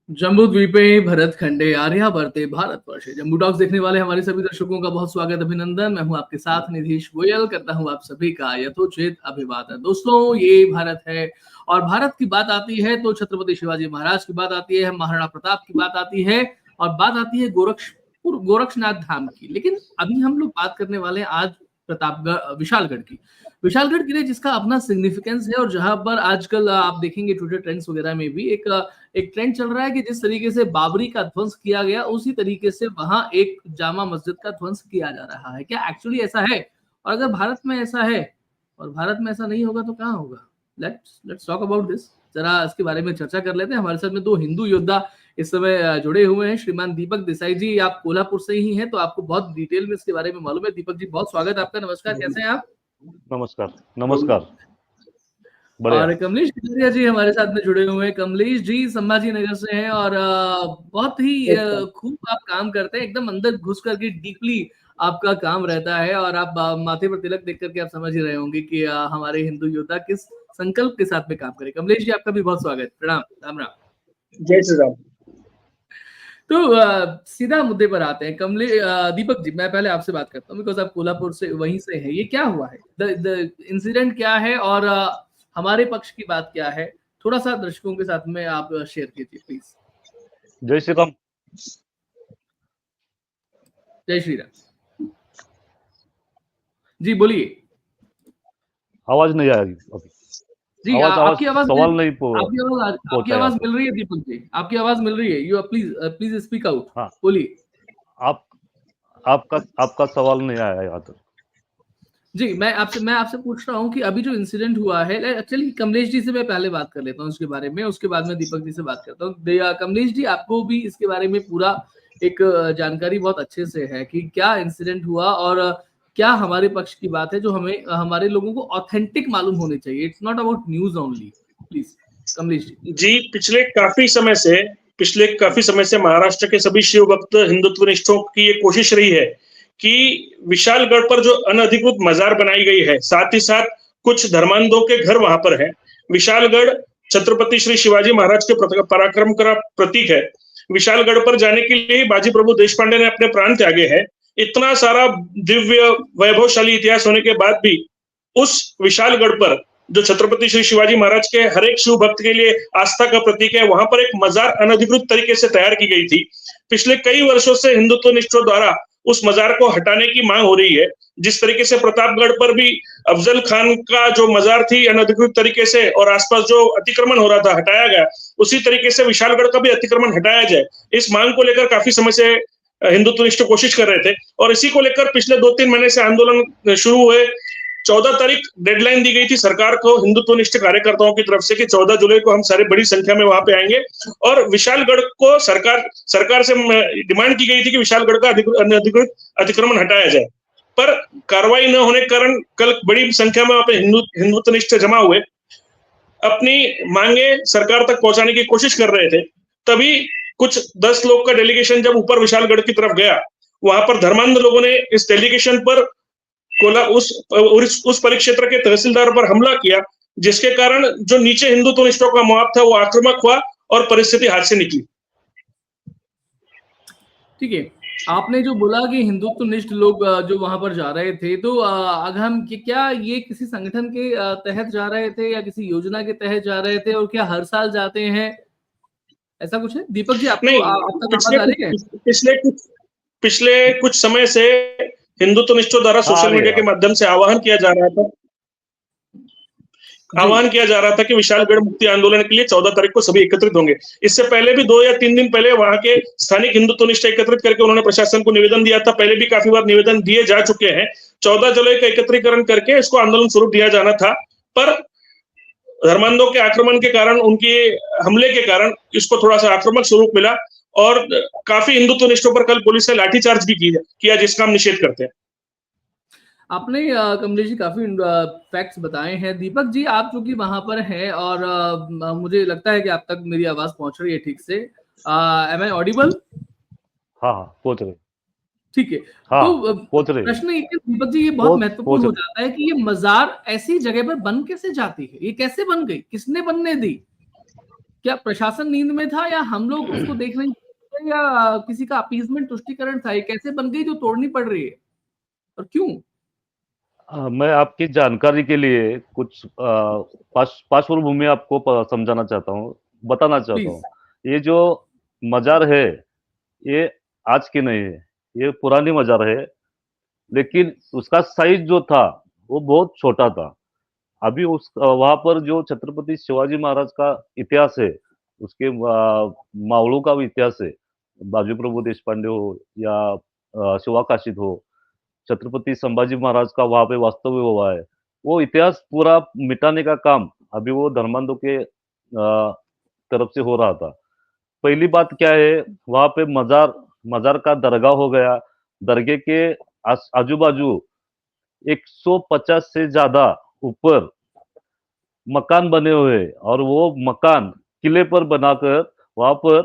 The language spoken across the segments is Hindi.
जम्बूद्वीपे भरतखंडे आर्यावर्ते भारतवर्षे। जम्बू टॉक्स देखने वाले हमारे सभी दर्शकों का बहुत स्वागत, अभिनंदन। मैं हूं आपके साथ निधीश गोयल, करता हूं आप सभी का यथोचित अभिवादन। दोस्तों, ये भारत है और भारत की बात आती है तो छत्रपति शिवाजी महाराज की बात आती है, महाराणा प्रताप की बात आती है और बात आती है गोरक्षनाथ धाम की। लेकिन अभी हम लोग बात करने वाले हैं आज प्रतापगढ़ विशालगढ़ की। विशालगढ़ किले जिसका अपना सिग्निफिकेंस है और जहां पर आजकल आप देखेंगे ट्विटर ट्रेंड्स वगैरह में भी एक ट्रेंड चल रहा है कि जिस तरीके से बाबरी का ध्वंस किया गया उसी तरीके से वहां एक जामा मस्जिद का ध्वंस किया जा रहा है। क्या एक्चुअली ऐसा है? और अगर भारत में ऐसा है और भारत में ऐसा नहीं होगा तो कहाँ होगा? Let's talk about this. जरा इसके बारे में चर्चा कर लेते हैं। हमारे साथ में दो हिंदू योद्धा इस समय जुड़े हुए हैं। श्रीमान दीपक देसाई जी, आप कोल्हापुर से ही हैं तो आपको बहुत डिटेल में इसके बारे में मालूम है। दीपक जी, बहुत स्वागत है आपका। नमस्कार, कैसे हैं आप? नमस्कार। नमस्कार। और कमलेश कटारिया जी हमारे साथ में जुड़े हुए हैं। कमलेश जी संभाजी नगर से हैं और बहुत ही खूब आप काम करते हैं, एकदम अंदर घुस करके डीपली आपका काम रहता है और आप माथे पर तिलक देख करके आप समझ ही रहे होंगे कि हमारे हिंदू योद्धा किस संकल्प के साथ में काम करें। कमलेश जी, आपका भी बहुत स्वागत, प्रणाम, राम राम। जय श्री राम। तो सीधा मुद्दे पर आते हैं। दीपक जी, मैं पहले आपसे बात करता हूँ बिकॉज आप कोल्हापुर से वहीं से हैं। ये क्या हुआ है, द इंसिडेंट क्या है और हमारे पक्ष की बात क्या है? थोड़ा सा दर्शकों के साथ में आप शेयर कीजिए प्लीज। जय श्री राम। जय श्री राम जी, बोलिए। आवाज नहीं आ रही अभी जी, आपकी आवाज सवाल नहीं आपकी आवाज मिल रही है दीपक जी, आपकी आवाज मिल रही है। You please speak out. हाँ, बोलिए। आपका सवाल नहीं आया यहाँ तक। जी, मैं आपसे पूछ रहा हूँ कि अभी जो इंसिडेंट हुआ है, चलिए कमलेश जी से मैं पहले बात कर लेता हूँ इसके बारे में, उसके बाद में दीपक जी से बात करता हूँ। कमलेश जी, आपको भी इसके बारे में पूरा एक जानकारी बहुत अच्छे से है कि क्या इंसिडेंट हुआ और क्या हमारे पक्ष की बात है जो हमें हमारे लोगों को ऑथेंटिक मालूम होनी चाहिए। It's not about news only. Please Kamlesh ji. जी, पिछले काफी समय से महाराष्ट्र के सभी शिव भक्त हिंदुत्व निष्ठों की ये कोशिश रही है कि विशालगढ़ पर जो अनधिकृत मजार बनाई गई है, साथ ही साथ कुछ धर्मांधों के घर वहां पर है। विशालगढ़ छत्रपति श्री शिवाजी महाराज के पराक्रम का प्रतीक है। विशालगढ़ पर जाने के लिए बाजी प्रभु देशपांडे ने अपने प्राण त्यागे हैं। इतना सारा दिव्य वैभवशाली इतिहास होने के बाद भी उस विशालगढ़ पर जो छत्रपति श्री शिवाजी महाराज के हर एक शिव भक्त के लिए आस्था का प्रतीक है, वहां पर एक मजार अनधिकृत तरीके से तैयार की गई थी। पिछले कई वर्षों से हिंदुत्व निष्ठों द्वारा उस मजार को हटाने की मांग हो रही है। जिस तरीके से प्रतापगढ़ पर भी अफजल खान का जो मजार थी अनधिकृत तरीके से और आसपास जो अतिक्रमण हो रहा था हटाया गया, उसी तरीके से विशालगढ़ का भी अतिक्रमण हटाया जाए, इस मांग को लेकर काफी समय से हिंदुत्व निष्ठ कोशिश कर रहे थे। और इसी को लेकर पिछले 2-3 महीने से आंदोलन शुरू हुए। 14 तारीख डेडलाइन दी गई थी सरकार को हिंदुत्व निष्ठ कार्यकर्ताओं की तरफ से कि 14 जुलाई को हम सारे बड़ी संख्या में वहां पे आएंगे और विशालगढ़ को सरकार से डिमांड की गई थी कि विशालगढ़ का अनधिकृत अतिक्रमण हटाया जाए। पर कार्रवाई न होने के कारण कल बड़ी संख्या में वहां पे हिंदुत्व निष्ठ जमा हुए, अपनी मांगे सरकार तक पहुंचाने की कोशिश कर रहे थे। तभी कुछ 10 लोग का डेलीगेशन जब ऊपर विशालगढ़ की तरफ गया, वहां पर धर्मांध लोगों ने इस डेलीगेशन पर उस परिक्षेत्र के तहसीलदार पर हमला किया, जिसके कारण जो नीचे हिंदुत्व निष्ठों का मॉब था वो आक्रामक हुआ और परिस्थिति हाथ से निकली। ठीक है, आपने जो बोला कि हिंदुत्व निष्ठ लोग जो वहां पर जा रहे थे, तो अगर क्या ये किसी संगठन के तहत जा रहे थे या किसी योजना के तहत जा रहे थे और क्या हर साल जाते हैं, ऐसा कुछ है? दीपक जी, पिछले कुछ समय से हिंदुत्व निष्ठों द्वारा सोशल मीडिया के माध्यम से आह्वान किया जा रहा था कि विशालगढ़ मुक्ति आंदोलन के लिए 14 तारीख को सभी एकत्रित होंगे। इससे पहले भी 2 या 3 दिन पहले वहां के स्थानिक हिंदुत्व निष्ठ एकत्रित करके उन्होंने प्रशासन को निवेदन दिया था। पहले भी काफी बार निवेदन दिए जा चुके हैं। 14 जुलाई का एकत्रीकरण करके इसको आंदोलन स्वरूप दिया जाना था, पर धर्मांधों के आक्रमण के कारण, उनके हमले के कारण इसको थोड़ा सा आक्रामक स्वरूप मिला और काफी हिंदुत्व निष्ठों पर कल पुलिस ने लाठीचार्ज भी किया, जिसका हम निषेध करते हैं। आपने कमलेश जी काफी फैक्ट्स बताए हैं। दीपक जी, आप चूंकि वहां पर हैं और मुझे लगता है कि आप तक मेरी आवाज पहुंच रही है ठीक से। Am I audible? हाँ, पहुंच रही। ठीक है। हाँ, तो प्रश्न ये दीपक जी, ये बहुत महत्वपूर्ण हो जाता है कि ये मजार ऐसी जगह पर बन कैसे जाती है? ये कैसे बन गई? किसने बनने दी? क्या प्रशासन नींद में था या हम लोग उसको देख नहीं थे या किसी का अपीजमेंट तुष्टिकरण था? ये कैसे बन गई जो तोड़नी पड़ रही है और क्यों? मैं आपकी जानकारी के लिए कुछ पार्श्वभूमि आपको समझाना चाहता हूँ, बताना चाहता प्लीज। हूँ। ये जो मजार है, ये आज की नहीं है, ये पुरानी मजार है, लेकिन उसका साइज जो था, वो बहुत छोटा था। अभी वहाँ पर जो छत्रपति शिवाजी महाराज का इतिहास है, उसके मावलों का भी इतिहास है, बाजी प्रभु देशपांडे हो या शिवा काशिद हो, छत्रपति संभाजी महाराज का वहाँ पे वास्तव्य हुआ है। वो इतिहास पूरा मिटाने का काम अभी वो धर्मांधों के तरफ से हो रहा था। पहली बात क्या है, वहाँ पे मजार मजार का दरगाह हो गया। दरगाह के आजू बाजू 150 से ज्यादा ऊपर मकान बने हुए हैं और वो मकान किले पर बनाकर वहां पर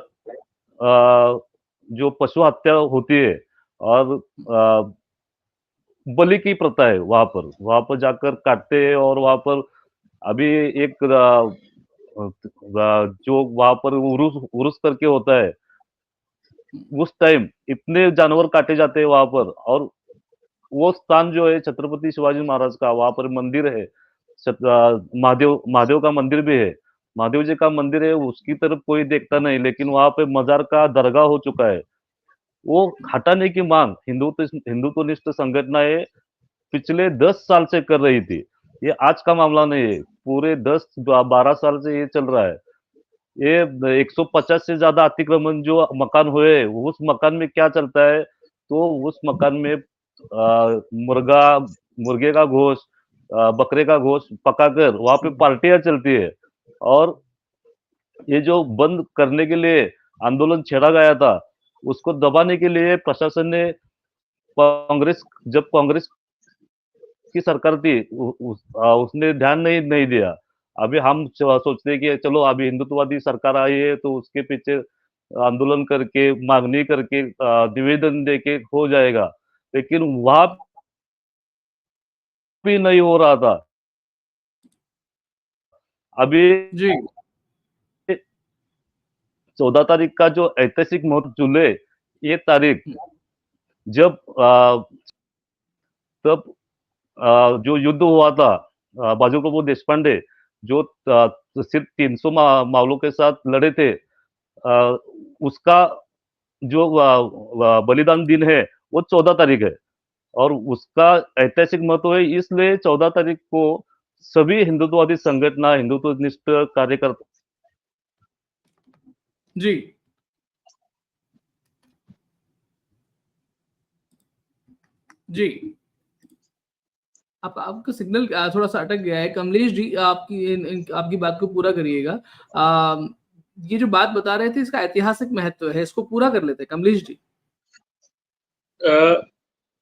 जो पशु हत्या होती है और बलि की प्रथा है, वहां पर जाकर काटते हैं और वहां पर अभी एक जो वहां पर उरुस उरुस करके होता है, उस टाइम इतने जानवर काटे जाते हैं वहां पर। और वो स्थान जो है छत्रपति शिवाजी महाराज का, वहां पर मंदिर है, महादेव महादेव का मंदिर भी है, महादेव जी का मंदिर है, उसकी तरफ कोई देखता नहीं, लेकिन वहां पे मजार का दरगाह हो चुका है। वो हटाने की मांग हिंदुत्वनिष्ठ संगठनाएं पिछले 10 साल से कर रही थी। ये आज का मामला नहीं है, पूरे 10-12 साल से ये चल रहा है। ये 150 से ज्यादा अतिक्रमण जो मकान हुए, उस मकान में क्या चलता है, तो उस मकान में मुर्गा मुर्गे का गोश्त, बकरे का गोश्त पकाकर वहां पे पार्टियां चलती है। और ये जो बंद करने के लिए आंदोलन छेड़ा गया था, उसको दबाने के लिए प्रशासन ने जब कांग्रेस की सरकार थी, उसने ध्यान नहीं दिया। अभी हम सोचते हैं कि चलो अभी हिंदुत्ववादी सरकार आई है तो उसके पीछे आंदोलन करके, मांगनी करके, निवेदन देके हो जाएगा, लेकिन वहां भी नहीं हो रहा था। अभी जी 14 तारीख का जो ऐतिहासिक महत्व जुले, ये तारीख जब तब जो युद्ध हुआ था, बाजू प्रभु देशपांडे जो सिर्फ 300 मावलों के साथ लड़े थे, उसका जो बलिदान दिन है वो 14 तारीख है। और उसका ऐतिहासिक महत्व है, इसलिए 14 तारीख को सभी हिंदुत्ववादी संगठन, हिंदुत्वनिष्ठ कार्यकर्ता जी जी। आपका सिग्नल थोड़ा सा अटक गया है कमलेश जी, आपकी बात को पूरा करिएगा। ये जो बात बता रहे थे इसका ऐतिहासिक महत्व है, इसको पूरा कर लेते हैं कमलेश जी।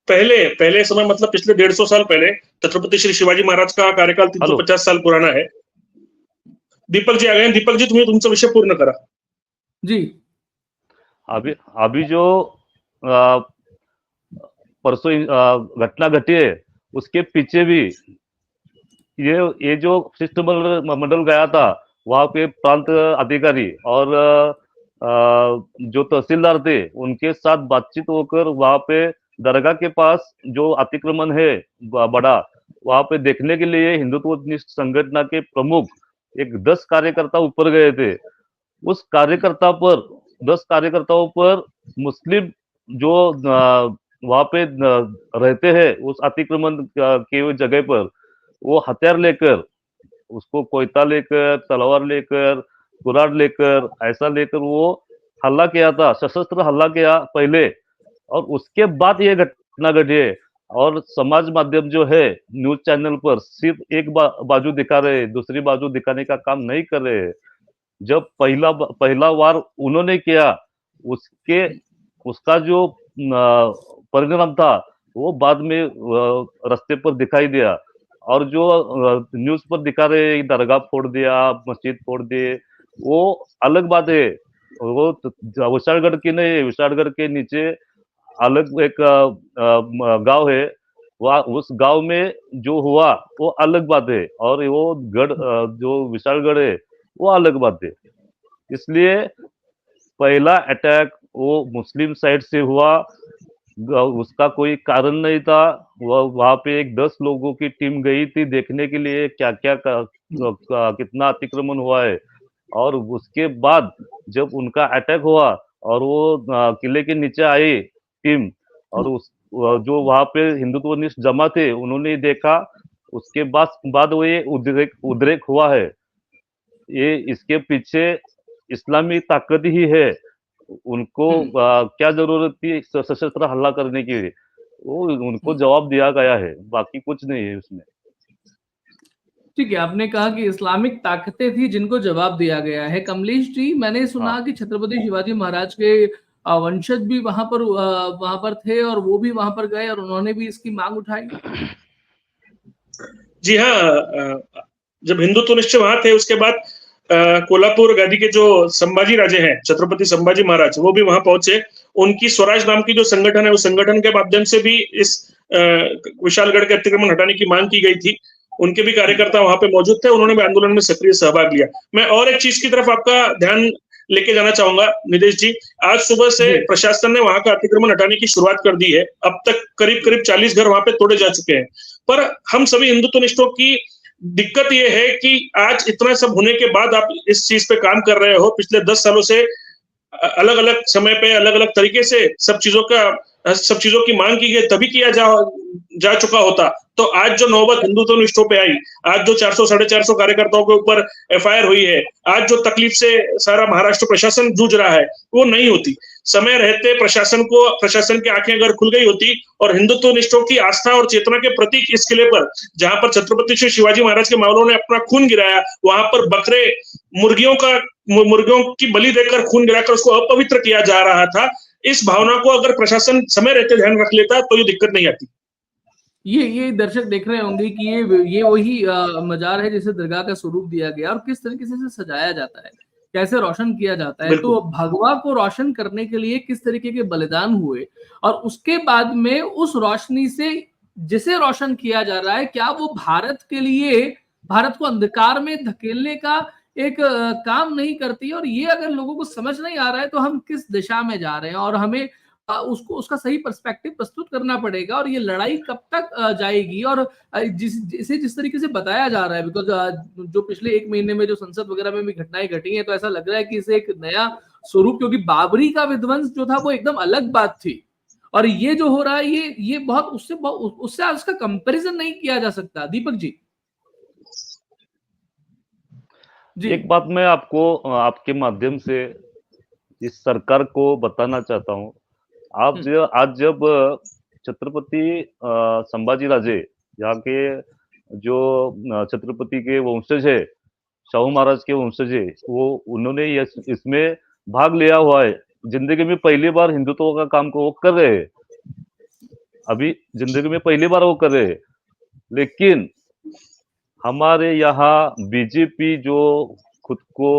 पहले पहले समय मतलब पिछले 150 साल पहले छत्रपति श्री शिवाजी महाराज का कार्यकाल 350 साल पुराना है। दीपक जी आ गए। दीपक जी, तुम्ही तुमचा विषय पूर्ण करा। जी अभी जो परसों घटना घटी है, उसके पीछे भी ये जो शिष्टमंडल मंडल गया था, वहां पे प्रांत अधिकारी और जो तहसीलदार थे, उनके साथ बातचीत होकर वहां पे दरगाह के पास जो अतिक्रमण है बड़ा, वहां पे देखने के लिए हिंदुत्वनिष्ठ संगठन के प्रमुख एक 10 कार्यकर्ता ऊपर गए थे। उस कार्यकर्ता पर 10 कार्यकर्ताओं पर मुस्लिम जो वहां पे रहते हैं उस अतिक्रमण के जगह पर, वो हथियार लेकर, उसको कोयता लेकर, तलवार लेकर, कुराड लेकर, ऐसा लेकर वो हल्ला किया था, सशस्त्र हल्ला किया पहले, और उसके बाद ये घटना घटी है। और समाज माध्यम जो है, न्यूज चैनल पर सिर्फ एक बाजू दिखा रहे हैं, दूसरी बाजू दिखाने का काम नहीं कर रहे हैं। जब पहला वार उन्होंने किया, उसके उसका जो परिणाम था, वो बाद में रास्ते पर दिखाई दिया। और जो न्यूज पर दिखा रहे दरगाह फोड़ दिया, मस्जिद फोड़ दिए, वो अलग बात है। वो विशालगढ़ की नहीं, विशालगढ़ के नीचे अलग एक गांव है, वह उस गांव में जो हुआ वो अलग बात है, और वो गढ़ जो विशालगढ़ है वो अलग बात है। इसलिए पहला अटैक वो मुस्लिम साइड से हुआ, उसका कोई कारण नहीं था। वहां पे एक 10 लोगों की टीम गई थी देखने के लिए क्या क्या कितना अतिक्रमण हुआ है। और उसके बाद जब उनका अटैक हुआ और वो किले के नीचे आई टीम, और उस जो वहां पे हिंदुत्वनिष्ठ जमा थे उन्होंने देखा, उसके बाद वो ये उद्रेक हुआ है। ये इसके पीछे इस्लामी ताकत ही है। उनको क्या जरूरत थी सशस्त्र हमला करने की, वो उनको जवाब दिया गया है, बाकी कुछ नहीं है उसमें। ठीक है, आपने कहा कि इस्लामिक ताकतें थी जिनको जवाब दिया गया है। कमलेश जी, मैंने सुना कि छत्रपति शिवाजी महाराज के वंशज भी वहां पर थे और वो भी वहां पर गए और उन्होंने भी इसकी मांग उठाई। जी हाँ, जब हिंदुत्वनिष्ठ वहां थे उसके बाद कोल्हापुर गादी के जो संभाजी राजे हैं, छत्रपति संभाजी महाराज, वो भी वहां पहुंचे। उनकी स्वराज नाम की जो संगठन है, उस संगठन के माध्यम से भी इस विशालगढ़ के अतिक्रमण हटाने की मांग की गई थी। उनके भी कार्यकर्ता वहां पे मौजूद थे, उन्होंने भी आंदोलन में सक्रिय सहभाग लिया। मैं और एक चीज की तरफ आपका ध्यान लेके जाना चाहूंगा निदेश जी। आज सुबह से प्रशासन ने वहां का अतिक्रमण हटाने की शुरुआत कर दी है। अब तक करीब करीब 40 घर वहां पे तोड़े जा चुके हैं। पर हम सभी हिंदुत्वनिष्ठों की दिक्कत ये है कि आज इतना सब होने के बाद आप इस चीज पे काम कर रहे हो। पिछले 10 सालों से अलग अलग समय पे अलग अलग तरीके से सब चीजों की मांग की गई, तभी किया जा चुका होता। तो आज जो नौबत हिंदुत्वनिष्ठों पे आई, आज जो 400-450 कार्यकर्ताओं के ऊपर एफआईआर हुई है, आज जो तकलीफ से सारा महाराष्ट्र प्रशासन जूझ रहा है, वो नहीं होती। समय रहते प्रशासन की आंखें अगर खुल गई होती और हिंदुत्वनिष्ठों की आस्था और चेतना के प्रतीक इस किले पर, जहां पर छत्रपति श्री शिवाजी महाराज के मावलों ने अपना खून गिराया, वहां पर बकरे मुर्गियों की बलि देकर खून गिराकर उसको अपवित्र किया जा रहा था, इस भावना को अगर प्रशासन समय रहते ध्यान रख लेता तो ये दिक्कत नहीं आती। ये दर्शक देख रहे होंगे कि ये वही मजार है जिसे दरगाह का स्वरूप दिया गया और किस तरीके से सजाया जाता है, कैसे रोशन किया जाता है। तो भगवा को रोशन करने के लिए किस तरीके के बलिदान हुए और उसके बाद में उस रोशनी से जिसे रोशन किया जा रहा है, क्या वो भारत के लिए, भारत को अंधकार में धकेलने का एक काम नहीं करती। और ये अगर लोगों को समझ नहीं आ रहा है तो हम किस दिशा में जा रहे हैं और हमें उसका सही पर्सपेक्टिव प्रस्तुत करना पड़ेगा। और ये लड़ाई कब तक जाएगी और जिस तरीके से बताया जा रहा है, बिकॉज जो पिछले 1 महीने में जो संसद वगैरह में भी घटनाएं घटी हैं, तो ऐसा लग रहा है कि इसे एक नया स्वरूप, क्योंकि बाबरी का विध्वंस जो था वो एकदम अलग बात थी और ये जो हो रहा है ये बहुत उससे आज का कंपैरिजन नहीं किया जा सकता। दीपक जी, एक बात मैं आपको आपके माध्यम से इस सरकार को बताना चाहता हूं। आज जब छत्रपति संभाजी राजे, यहाँ के जो छत्रपति के वंशज है, शाहू महाराज के वंशज है, वो उन्होंने इसमें भाग लिया हुआ है। जिंदगी में पहली बार हिंदुत्व का काम को वो कर रहे हैं, अभी जिंदगी में पहली बार वो कर रहे हैं। लेकिन हमारे यहाँ बीजेपी जो खुद को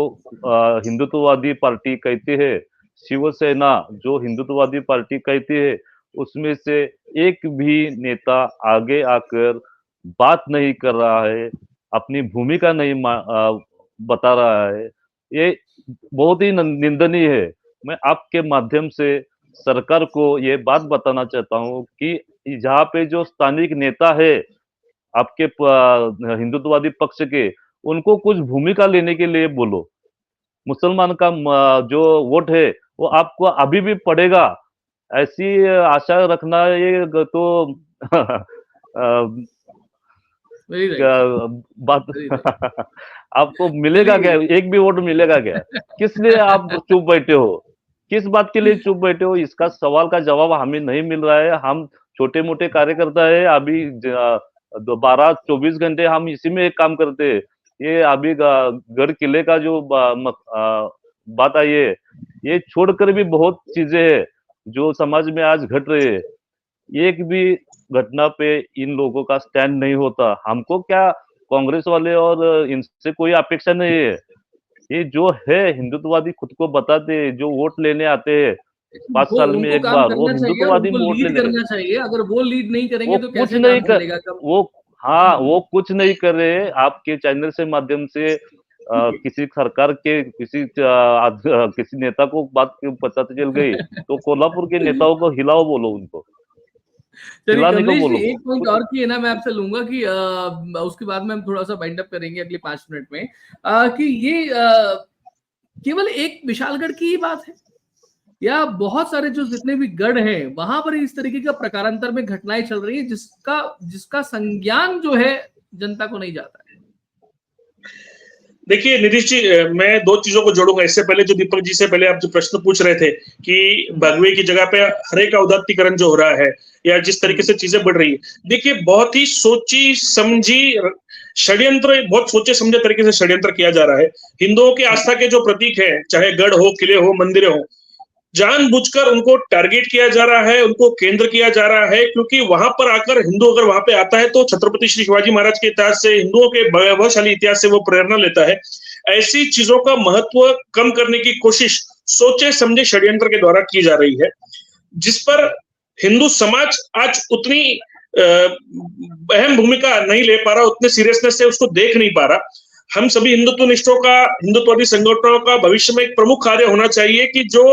हिंदुत्ववादी पार्टी कहती है, शिवसेना जो हिंदुत्ववादी पार्टी कहती है, उसमें से एक भी नेता आगे आकर बात नहीं कर रहा है, अपनी भूमिका नहीं बता रहा है। ये बहुत ही निंदनीय है। मैं आपके माध्यम से सरकार को ये बात बताना चाहता हूँ कि जहाँ पे जो स्थानिक नेता है आपके हिंदुत्ववादी पक्ष के, उनको कुछ भूमिका लेने के लिए बोलो। मुसलमान का जो वोट है वो आपको अभी भी पड़ेगा, ऐसी आशा रखना ये तो बात आपको मिलेगा क्या? एक भी वोट मिलेगा क्या? किस लिए आप चुप बैठे हो? किस बात के लिए चुप बैठे हो? इसका सवाल का जवाब हमें नहीं मिल रहा है। हम छोटे मोटे कार्यकर्ता है, अभी 12-24 घंटे हम इसी में काम करते हैं। ये अभी गढ़ किले का जो बात आई है, ये छोड़कर भी बहुत चीजें हैं जो समाज में आज घट रही है। एक भी घटना पे इन लोगों का स्टैंड नहीं होता। हमको क्या, कांग्रेस वाले और इनसे कोई अपेक्षा नहीं है। ये जो है हिंदुत्ववादी खुद को बताते, जो वोट लेने आते हैं 5 साल में एक बार, वो हिंदुत्ववादी वोट लेने करना चाहिए। अगर वो लीड नहीं करेंगे तो कैसे नहीं कर, वो कुछ नहीं कर रहे। आपके चैनल से माध्यम से किसी सरकार के किसी नेता को बात पता चल गई तो कोल्हापुर के नेताओं को हिलाओ बोलो, उनको चलिए हिलाने को कमलेश जी, बोलो। एक पॉइंट और की है ना, मैं आपसे लूंगा कि उसके बाद में हम थोड़ा सा बाइंड अप करेंगे अगले 5 मिनट में, कि ये केवल एक विशालगढ़ की ही बात है या बहुत सारे जो जितने भी गढ़ हैं वहां पर इस तरीके का प्रकारांतर में घटनाएं चल रही है जिसका संज्ञान जो है जनता को नहीं जाता है? देखिए निधीश जी, मैं दो चीजों को जोड़ूंगा। इससे पहले जो दीपक जी से पहले आप जो प्रश्न पूछ रहे थे कि भगवे की जगह पे हरे का उदात्तीकरण जो हो रहा है या जिस तरीके से चीजें बढ़ रही है, देखिए बहुत ही सोची समझी षड्यंत्र, बहुत सोचे समझे तरीके से षड्यंत्र किया जा रहा है। हिंदुओं की आस्था के जो प्रतीक है, चाहे गढ़ हो, किले हो, मंदिर हो, जानबूझकर उनको टारगेट किया जा रहा है, उनको केंद्र किया जा रहा है, क्योंकि वहां पर आकर हिंदू अगर वहां पे आता है तो छत्रपति श्री शिवाजी महाराज के इतिहास से, हिंदुओं के वैभवशाली इतिहास से वो प्रेरणा लेता है। ऐसी चीजों का महत्व कम करने की कोशिश सोचे समझे षड्यंत्र के द्वारा की जा रही है, जिस पर हिंदू समाज आज उतनी अहम भूमिका नहीं ले पा रहा, उतने सीरियसनेस से उसको देख नहीं पा रहा। हम सभी हिंदुत्वनिष्ठों का, हिंदुत्ववादी संगठनों का भविष्य में एक प्रमुख कार्य होना चाहिए कि जो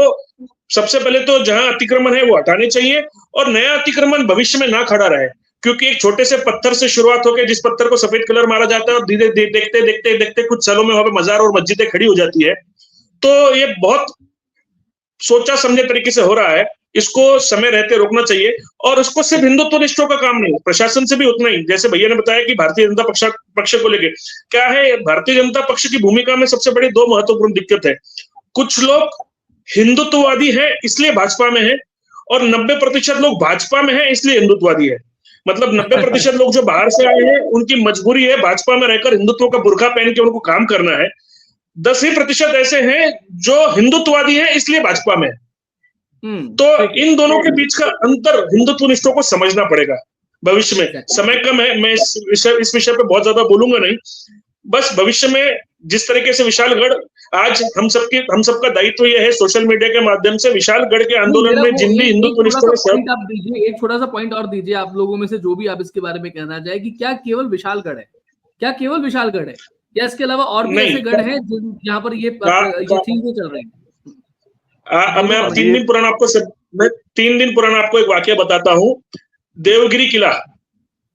सबसे पहले तो जहां अतिक्रमण है वो हटाने चाहिए और नया अतिक्रमण भविष्य में ना खड़ा रहे, क्योंकि एक छोटे से पत्थर से शुरुआत होकर जिस पत्थर को सफेद कलर मारा जाता है और धीरे देखते देखते देखते कुछ सालों में वहां पे मजार और मस्जिदें खड़ी हो जाती है, तो ये बहुत सोचा समझे तरीके से हो रहा है। इसको समय रहते रोकना चाहिए और उसको सिर्फ हिंदुत्वनिष्ठों का काम नहीं, प्रशासन से भी उतना ही। जैसे भैया ने बताया कि भारतीय जनता पक्ष को लेकर क्या है, भारतीय जनता पक्ष की भूमिका में सबसे बड़ी दो महत्वपूर्ण दिक्कत है। कुछ लोग हिंदुत्ववादी है इसलिए भाजपा में है और 90% लोग भाजपा में है इसलिए हिंदुत्ववादी है। मतलब 90% लोग जो बाहर से आए हैं उनकी मजबूरी है भाजपा में रहकर हिंदुत्व का बुर्का पहन के उनको काम करना है। 10% ऐसे हैं जो हिंदुत्ववादी है इसलिए भाजपा में है। तो इन दोनों के बीच का अंतर हिंदुत्वनिष्ठों को समझना पड़ेगा भविष्य में। समय कम है, मैं इस विषय पे बहुत ज्यादा बोलूंगा नहीं। बस भविष्य में जिस तरीके से विशालगढ़, आज हम सबका दायित्व यह है सोशल मीडिया के माध्यम से विशालगढ़ के आंदोलन में जिन भी हिंदुत्वनिष्ठों ने सब, आप दीजिए एक छोटा सा पॉइंट और दीजिए आप लोगों में से जो भी आप इसके बारे में कहना चाहे कि क्या केवल विशालगढ़ है, क्या केवल विशालगढ़ है या इसके अलावा और भी ऐसे गढ़ हैं जहाँ पर ये चीजें चल रही है? मैं 3 दिन पुराना मैं 3 दिन पुराना आपको एक वाकया बताता हूँ। देवगिरी किला,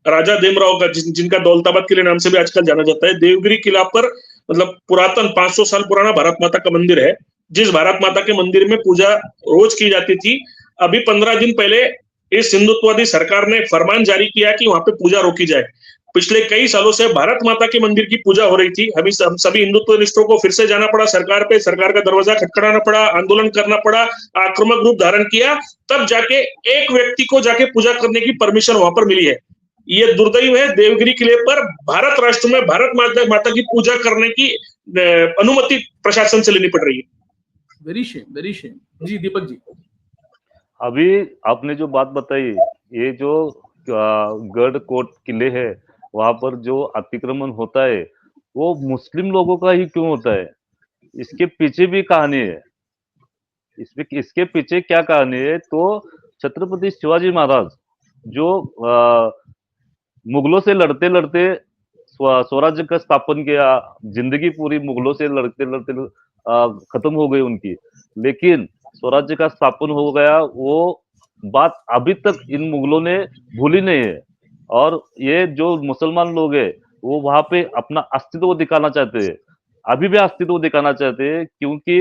राजा देमराव का, जिनका दौलताबाद किले नाम से भी आजकल जाना जाता है, देवगिरी किला पर मतलब पुरातन 500 साल पुराना भारत माता का मंदिर है, जिस भारत माता के मंदिर में पूजा रोज की जाती थी। अभी 15 दिन पहले इस हिंदुत्ववादी सरकार ने फरमान जारी किया कि वहां पे पूजा रोकी जाए। पिछले कई सालों से भारत माता के मंदिर की पूजा हो रही थी। अभी हम सभी हिंदुत्वनिष्ठों को फिर से जाना पड़ा सरकार पे, सरकार का दरवाजा खटखटाना पड़ा, आंदोलन करना पड़ा, आक्रामक रूप धारण किया, तब जाके एक व्यक्ति को जाके पूजा करने की परमिशन वहां पर मिली है। ये दुर्दैव है, देवगिरी किले पर भारत राष्ट्र में भारत माता की पूजा करने की अनुमति प्रशासन से लेनी पड़ रही है। Very shame, very shame. जी दीपक जी, अभी आपने जो बात बताई, ये जो गढ़ कोट किले है वहां पर जो अतिक्रमण होता है वो मुस्लिम लोगों का ही क्यों होता है? इसके पीछे भी कहानी है। इसके पीछे क्या कहानी है? तो छत्रपति शिवाजी महाराज जो मुगलों से लड़ते लड़ते स्वराज्य का स्थापन किया, जिंदगी पूरी मुगलों से लड़ते लड़ते खत्म हो गई उनकी, लेकिन स्वराज्य का स्थापन हो गया, वो बात अभी तक इन मुगलों ने भूली नहीं है। और ये जो मुसलमान लोग हैं वो वहां पे अपना अस्तित्व दिखाना चाहते हैं, अभी भी अस्तित्व दिखाना चाहते हैं, क्योंकि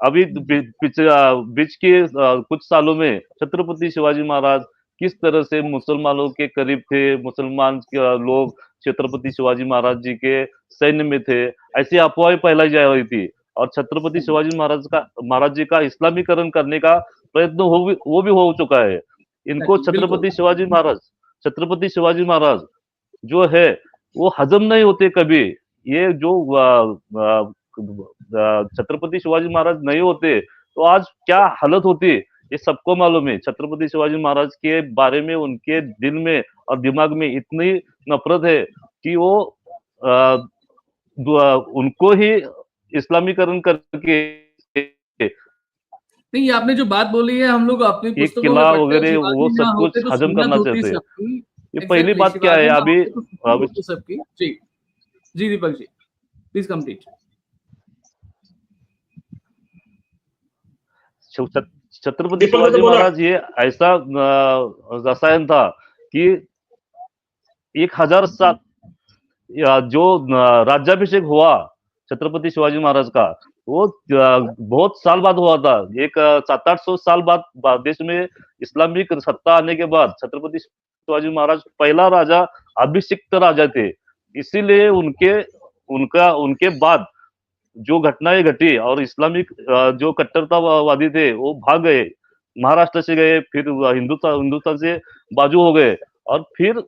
अभी बीच के कुछ सालों में छत्रपति शिवाजी महाराज किस तरह से मुसलमानों के करीब थे, मुसलमान लोग छत्रपति शिवाजी महाराज जी के सैन्य में थे, ऐसी अफवाहें फैलाई जा रही थी। और छत्रपति शिवाजी महाराज जी का इस्लामीकरण करने का प्रयत्न वो भी हो चुका है। इनको छत्रपति शिवाजी महाराज जो है वो हजम नहीं होते कभी। ये जो छत्रपति शिवाजी महाराज नहीं होते तो आज क्या हालत होती ये सबको मालूम है। छत्रपति शिवाजी महाराज के बारे में उनके दिल में और दिमाग में इतनी नफरत है कि वो उनको ही इस्लामीकरण करके, नहीं आपने जो बात बोली है हम लोग अपनी पुस्तकों किला वगैरह वो सब कुछ हजम करना चाहते हैं। ये पहली बात क्या है? अभी सबकी जी जी दीपक जी प्लीज कंप्लीट। छत्रपति दीपक ने तो शिवाजी बोला महाराज ये ऐसा रसायन था कि 1000 साल जो राज्याभिषेक हुआ छत्रपति शिवाजी महाराज का, वो बहुत साल बाद हुआ था। एक 700-800 साल बाद देश में इस्लामिक सत्ता आने के बाद छत्रपति शिवाजी महाराज पहला राजा, अभिषिक्त राजा थे। इसीलिए उनके बाद जो घटनाएं घटी और इस्लामिक जो कट्टरतावादी थे वो भाग गए, महाराष्ट्र से गए, फिर हिंदुस्तान से बाजू हो गए, और फिर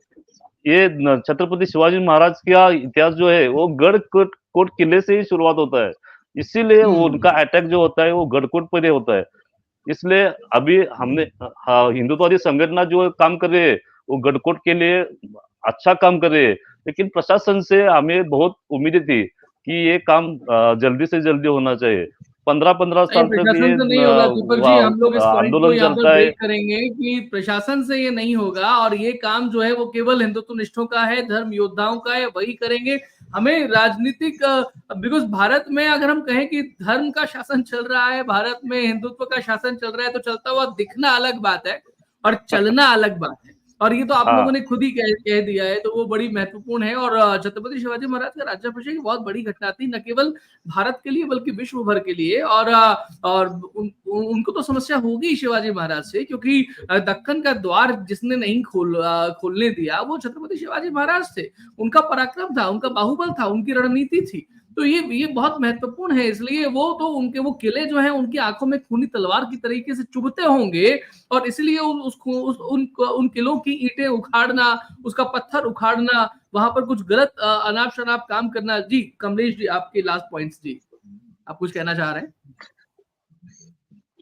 ये छत्रपति शिवाजी महाराज का इतिहास जो है वो गढ़कोट किले से ही शुरुआत होता है। इसीलिए उनका अटैक जो होता है वो गढ़कोट पर ही होता है। इसलिए अभी हमने हिंदुत्ववादी संगठन जो काम कर रहे हैं वो गढ़कोट के लिए अच्छा काम कर रहे हैं, लेकिन प्रशासन से हमें बहुत उम्मीदें थी कि ये काम जल्दी से जल्दी होना चाहिए। 15-15 साल तक प्रशासन ये से नहीं होगा दीपक जी, हम लोग इस पॉइंट को आंदोलन यहाँ पर चलता है। ब्रेक करेंगे कि प्रशासन से ये नहीं होगा और ये काम जो है वो केवल हिंदुत्व निष्ठों का है, धर्म योद्धाओं का है, वही करेंगे। हमें राजनीतिक, बिकॉज भारत में अगर हम कहें कि धर्म का शासन चल रहा है, भारत में हिंदुत्व का शासन चल रहा है, तो चलता हुआ दिखना अलग बात है और चलना अलग बात है, और ये तो आप लोगों ने खुद ही कह दिया है, तो वो बड़ी महत्वपूर्ण है। और छत्रपति शिवाजी महाराज का राज्याभिषेक बहुत बड़ी घटना थी, न केवल भारत के लिए बल्कि विश्व भर के लिए। और उनको तो समस्या होगी शिवाजी महाराज से, क्योंकि दक्कन का द्वार जिसने नहीं खोलने दिया वो छत्रपति शिवाजी महाराज थे। उनका पराक्रम था, उनका बाहुबल था, उनकी रणनीति थी। तो ये बहुत महत्वपूर्ण है। इसलिए वो किले जो हैं उनकी आंखों में खूनी तलवार की तरीके से चुभते होंगे, और इसलिए उन किलों की ईंटें उखाड़ना, उसका पत्थर उखाड़ना, वहां पर कुछ गलत अनाप शनाप काम करना। जी कमलेश जी, आपके लास्ट पॉइंट्स। जी आप कुछ कहना चाह रहे हैं?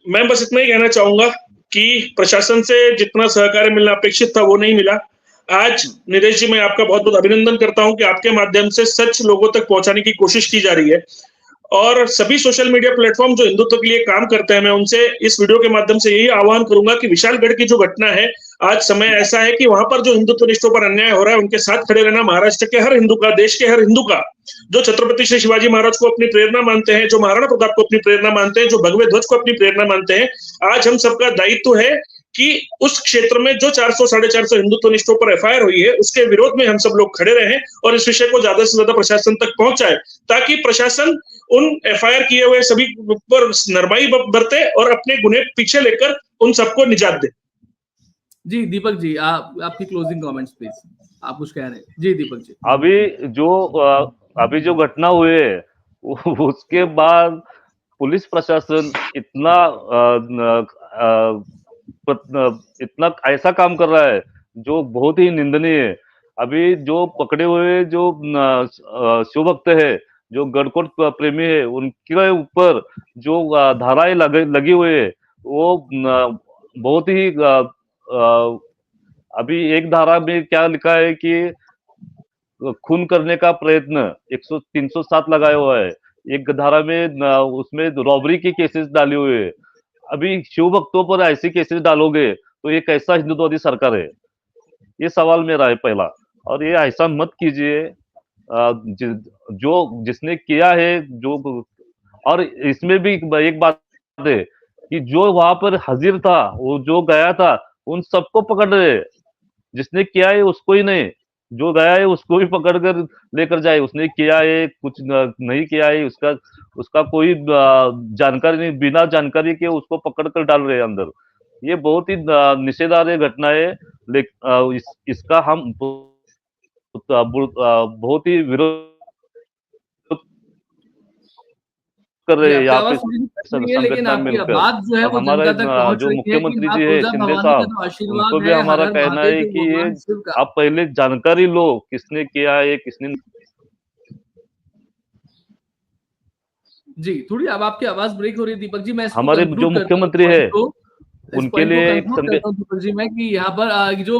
मैं बस इतना ही कहना चाहूंगा कि प्रशासन से जितना सहकार्य मिलना अपेक्षित था वो नहीं मिला। आज निदेश जी, मैं आपका बहुत बहुत अभिनंदन करता हूं कि आपके माध्यम से सच लोगों तक पहुंचाने की कोशिश की जा रही है, और सभी सोशल मीडिया प्लेटफॉर्म जो हिंदुत्व के लिए काम करते हैं, मैं उनसे इस वीडियो के माध्यम से यही आह्वान करूंगा कि विशालगढ़ की जो घटना है, आज समय ऐसा है कि वहां पर जो हिंदुत्व निष्ठों पर अन्याय हो रहा है उनके साथ खड़े रहना महाराष्ट्र के हर हिंदू का, देश के हर हिंदू का, जो छत्रपति श्री शिवाजी महाराज को अपनी प्रेरणा मानते हैं, जो महाराणा प्रताप को अपनी प्रेरणा मानते हैं, जो भगवे ध्वज को अपनी प्रेरणा मानते हैं। आज हम सबका दायित्व है कि उस क्षेत्र में जो 400-450 हिंदुत्व निष्ठों पर एफआईआर हुई है उसके विरोध में हम सब लोग खड़े रहें और इस विषय को ज्यादा से ज्यादा प्रशासन तक पहुंचाए, ताकि प्रशासन उन एफआईआर किए हुए सभी पर नरमाई बरते और अपने गुने पीछे लेकर उन सबको निजात दे। जी दीपक जी, आपकी क्लोजिंग कमेंट्स प्लीज। आप कुछ कह रहे हैं? जी दीपक जी। अभी जो घटना हुई है उसके बाद पुलिस प्रशासन इतना ऐसा काम कर रहा है जो बहुत ही निंदनीय है। अभी जो पकड़े हुए जो शिवभक्त है, जो गढ़कोट प्रेमी है, उनके ऊपर जो धाराएं लगी हुई है वो बहुत ही अभी एक धारा में क्या लिखा है कि खून करने का प्रयत्न 307 लगाया हुआ है। एक धारा में उसमें रॉबरी की केसेस डाली हुई है। अभी शिव भक्तों पर ऐसी केसेस डालोगे तो ये कैसा हिंदुत्ववादी सरकार है? ये सवाल मेरा है पहला। और ये ऐसा मत कीजिए, जो जिसने किया है जो, और इसमें भी एक बात है कि जो वहां पर हाजिर था, वो जो गया था, उन सबको पकड़ रहे, जिसने किया है उसको ही नहीं, जो गया है उसको भी पकड़ कर लेकर जाए। उसने किया है कुछ नहीं किया है, उसका कोई जानकारी नहीं, बिना जानकारी के उसको पकड़ कर डाल रहे हैं अंदर। ये बहुत ही निषेधार्ह घटना है। इसका हम बहुत ही विरोध कर रहे हैं यहाँ पे संगठन मिलकर। और हमारे जो मुख्यमंत्री जी है शिंदे साहब, उनको भी हमारा कहना है कि ये आप पहले जानकारी लो किसने किया है, किसने। जी थोड़ी अब आपकी आवाज ब्रेक हो रही है दीपक जी। मैं हमारे जो मुख्यमंत्री है उनके लिए एक दीपक जी, मैं कि यहाँ पर जो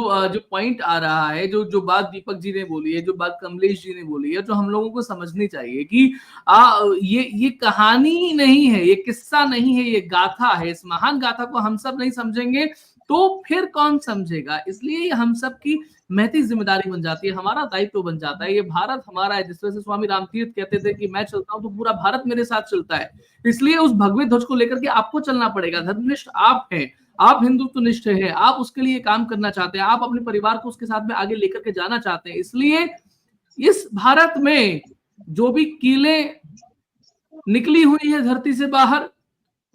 पॉइंट आ रहा है, जो बात दीपक जी ने बोली है, जो बात कमलेश जी ने बोली है, जो हम लोगों को समझनी चाहिए कि ये कहानी नहीं है, ये किस्सा नहीं है, ये गाथा है। इस महान गाथा को हम सब नहीं समझेंगे तो फिर कौन समझेगा? इसलिए हम सब की महती जिम्मेदारी बन जाती है, हमारा दायित्व बन जाता है। ये भारत हमारा है, जिस तरह से स्वामी रामतीर्थ कहते थे कि मैं चलता हूं तो पूरा भारत मेरे साथ चलता है। इसलिए उस भगवे ध्वज को लेकर के आपको चलना पड़ेगा। धर्मनिष्ठ आप हैं, आप हिंदुत्वनिष्ठ हैं, आप उसके लिए काम करना चाहते हैं, आप अपने परिवार को उसके साथ में आगे लेकर के जाना चाहते हैं। इसलिए इस भारत में जो भी कीलें निकली हुई है धरती से बाहर,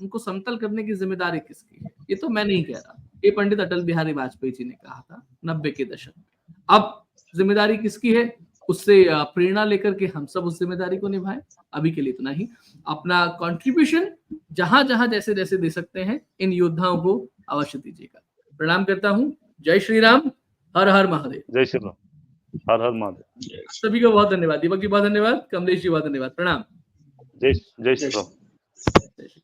उनको समतल करने की जिम्मेदारी किसकी है? ये तो मैं नहीं कह रहा, ये पंडित अटल बिहारी वाजपेयी जी ने कहा था 90 के दशक में। अब जिम्मेदारी किसकी है? उससे प्रेरणा लेकर के हम सब उस जिम्मेदारी को निभाएं। अभी के लिए इतना ही। अपना कंट्रीब्यूशन जहां जहां जैसे जैसे दे सकते हैं, इन योद्धाओं को अवश्य दीजिएगा। प्रणाम करता हूं। जय श्री राम, हर हर महादेव। जय श्री राम, हर हर महादेव। सभी को बहुत धन्यवाद। दीपक जी बहुत धन्यवाद, कमलेश जी बहुत धन्यवाद। प्रणाम। जय श्री राम। जय श्री